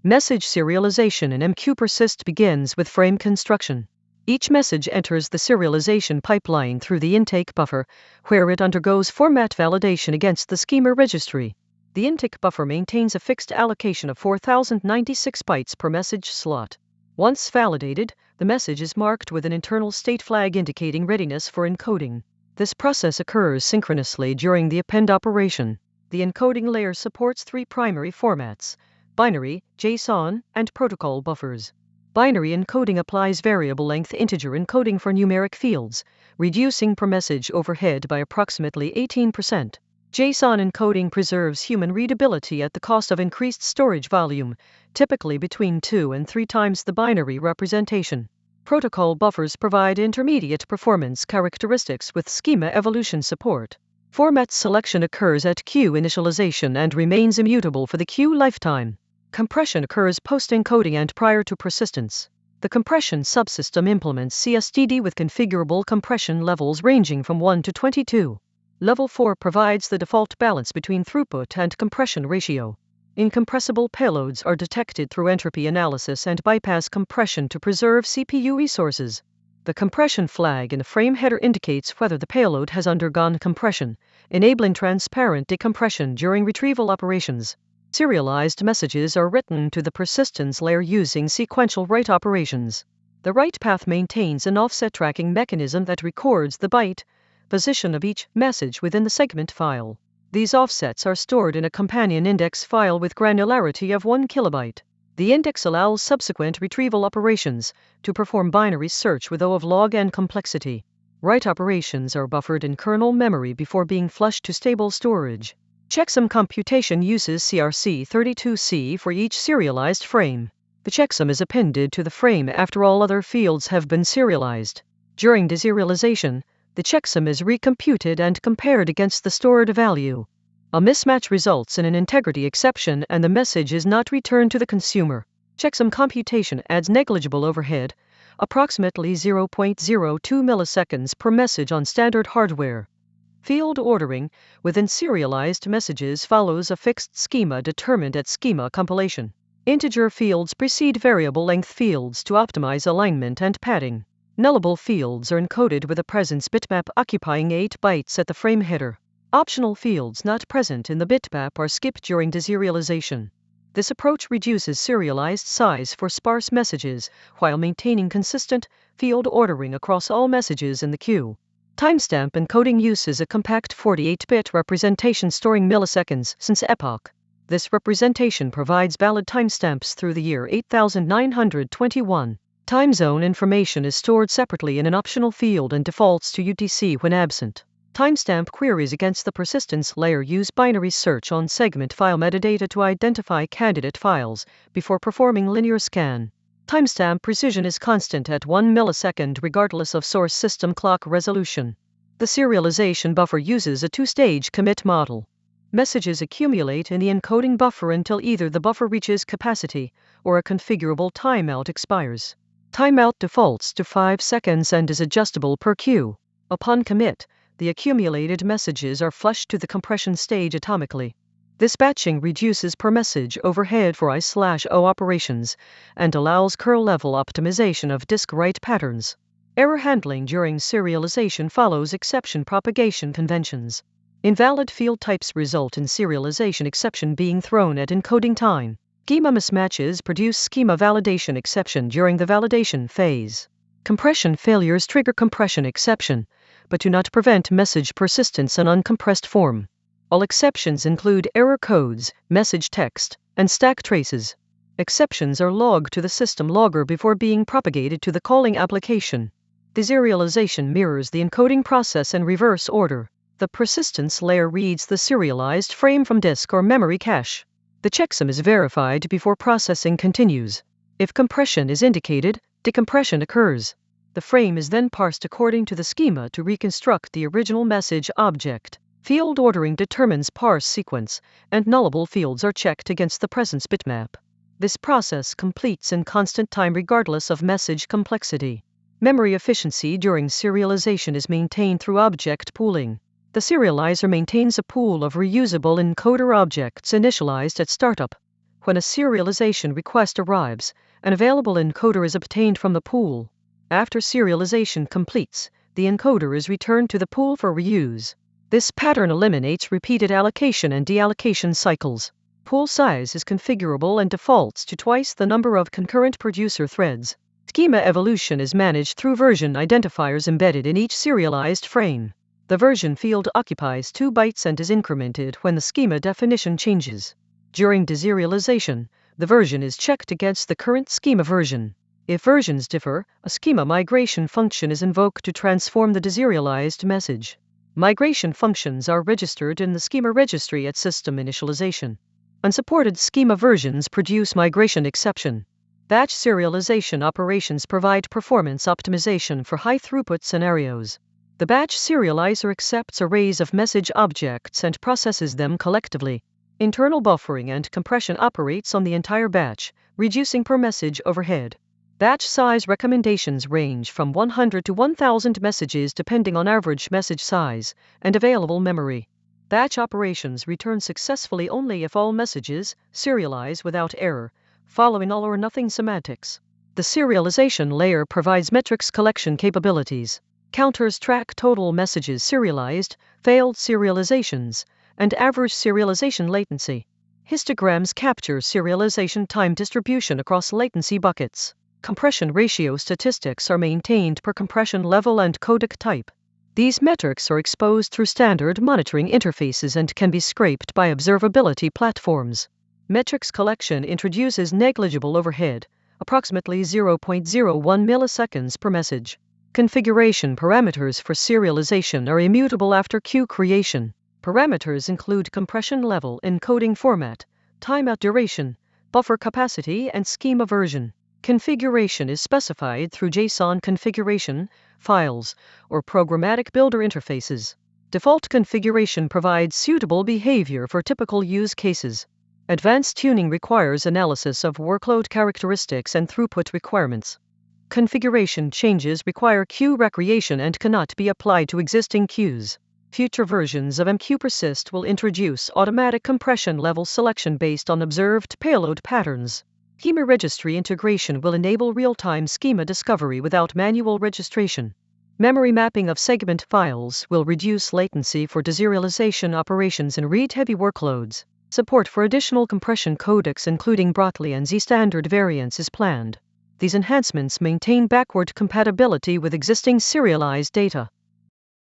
Message serialization in MQ-Persist begins with frame construction. Each message enters the serialization pipeline through the intake buffer, where it undergoes format validation against the schema registry. The intake buffer maintains a fixed allocation of 4096 bytes per message slot. Once validated, the message is marked with an internal state flag indicating readiness for encoding. This process occurs synchronously during the append operation. The encoding layer supports three primary formats: binary, JSON, and protocol buffers. Binary encoding applies variable length integer encoding for numeric fields, reducing per message overhead by approximately 18%. JSON encoding preserves human readability at the cost of increased storage volume, typically between 2 and 3 times the binary representation. Protocol buffers provide intermediate performance characteristics with schema evolution support. Format selection occurs at queue initialization and remains immutable for the queue lifetime. Compression occurs post-encoding and prior to persistence. The compression subsystem implements CSTD with configurable compression levels ranging from 1 to 22. Level 4 provides the default balance between throughput and compression ratio. Incompressible payloads are detected through entropy analysis and bypass compression to preserve CPU resources. The compression flag in the frame header indicates whether the payload has undergone compression, enabling transparent decompression during retrieval operations. Serialized messages are written to the persistence layer using sequential write operations. The write path maintains an offset tracking mechanism that records the byte position of each message within the segment file. These offsets are stored in a companion index file with granularity of 1 kilobyte. The index allows subsequent retrieval operations to perform binary search with O of log n complexity. Write operations are buffered in kernel memory before being flushed to stable storage. Checksum computation uses CRC32C for each serialized frame. The checksum is appended to the frame after all other fields have been serialized. During deserialization, the checksum is recomputed and compared against the stored value. A mismatch results in an integrity exception and the message is not returned to the consumer. Checksum computation adds negligible overhead, approximately 0.02 milliseconds per message on standard hardware. Field ordering within serialized messages follows a fixed schema determined at schema compilation. Integer fields precede variable length fields to optimize alignment and padding. Nullable fields are encoded with a presence bitmap occupying 8 bytes at the frame header. Optional fields not present in the bitmap are skipped during deserialization. This approach reduces serialized size for sparse messages while maintaining consistent field ordering across all messages in the queue. Timestamp encoding uses a compact 48-bit representation storing milliseconds since epoch. This representation provides valid timestamps through the year 8921. Time zone information is stored separately in an optional field and defaults to UTC when absent. Timestamp queries against the persistence layer use binary search on segment file metadata to identify candidate files before performing linear scan. Timestamp precision is constant at 1 millisecond regardless of source system clock resolution. The serialization buffer uses a two-stage commit model. Messages accumulate in the encoding buffer until either the buffer reaches capacity or a configurable timeout expires. Timeout defaults to 5 seconds and is adjustable per queue. Upon commit, the accumulated messages are flushed to the compression stage atomically. This batching reduces per message overhead for I/O operations and allows kernel-level optimization of disk write patterns. Error handling during serialization follows exception propagation conventions. Invalid field types result in serialization exception being thrown at encoding time. Schema mismatches produce schema validation exception during the validation phase. Compression failures trigger compression exception, but do not prevent message persistence in uncompressed form. All exceptions include error codes, message text, and stack traces. Exceptions are logged to the system logger before being propagated to the calling application. Deserialization mirrors the encoding process in reverse order. The persistence layer reads the serialized frame from disk or memory cache. The checksum is verified before processing continues. If compression is indicated, decompression occurs. The frame is then parsed according to the schema to reconstruct the original message object. Field ordering determines parse sequence, and nullable fields are checked against the presence bitmap. This process completes in constant time regardless of message complexity. Memory efficiency during serialization is maintained through object pooling. The serializer maintains a pool of reusable encoder objects initialized at startup. When a serialization request arrives, an available encoder is obtained from the pool. After serialization completes, the encoder is returned to the pool for reuse. This pattern eliminates repeated allocation and deallocation cycles. Pool size is configurable and defaults to twice the number of concurrent producer threads. Schema evolution is managed through version identifiers embedded in each serialized frame. The version field occupies 2 bytes and is incremented when the schema definition changes. During deserialization, the version is checked against the current schema version. If versions differ, a schema migration function is invoked to transform the deserialized message. Migration functions are registered in the schema registry at system initialization. Unsupported schema versions produce migration exception. Batch serialization operations provide performance optimization for high-throughput scenarios. The batch serializer accepts arrays of message objects and processes them collectively. Internal buffering and compression operates on the entire batch, reducing per-message overhead. Batch size recommendations range from 100 to 1,000 messages depending on average message size and available memory. Batch operations return successfully only if all messages serialize without error, following all-or-nothing semantics. The serialization layer provides metrics collection capabilities. Counters track total messages serialized, failed serializations, and average serialization latency. Histograms capture serialization time distribution across latency buckets. Compression ratio statistics are maintained per compression level and codec type. These metrics are exposed through standard monitoring interfaces and can be scraped by observability platforms. Metrics collection introduces negligible overhead, approximately 0.01 milliseconds per message. Configuration parameters for serialization are immutable after queue creation. Parameters include compression level, encoding format, timeout duration, buffer capacity, and schema version. Configuration is specified through JSON configuration, files, or programmatic builder interfaces. Default configuration provides suitable behavior for typical use cases. Advanced tuning requires analysis of workload characteristics and throughput requirements. Configuration changes require queue recreation and cannot be applied to existing queues. Future versions of MQ-Persist will introduce automatic compression level selection based on observed payload patterns. Schema registry integration will enable real-time schema discovery without manual registration. Memory mapping of segment files will reduce latency for deserialization operations in read-heavy workloads. Support for additional compression codecs including Brotli and Z-standard variants is planned. These enhancements maintain backward compatibility with existing serialized data.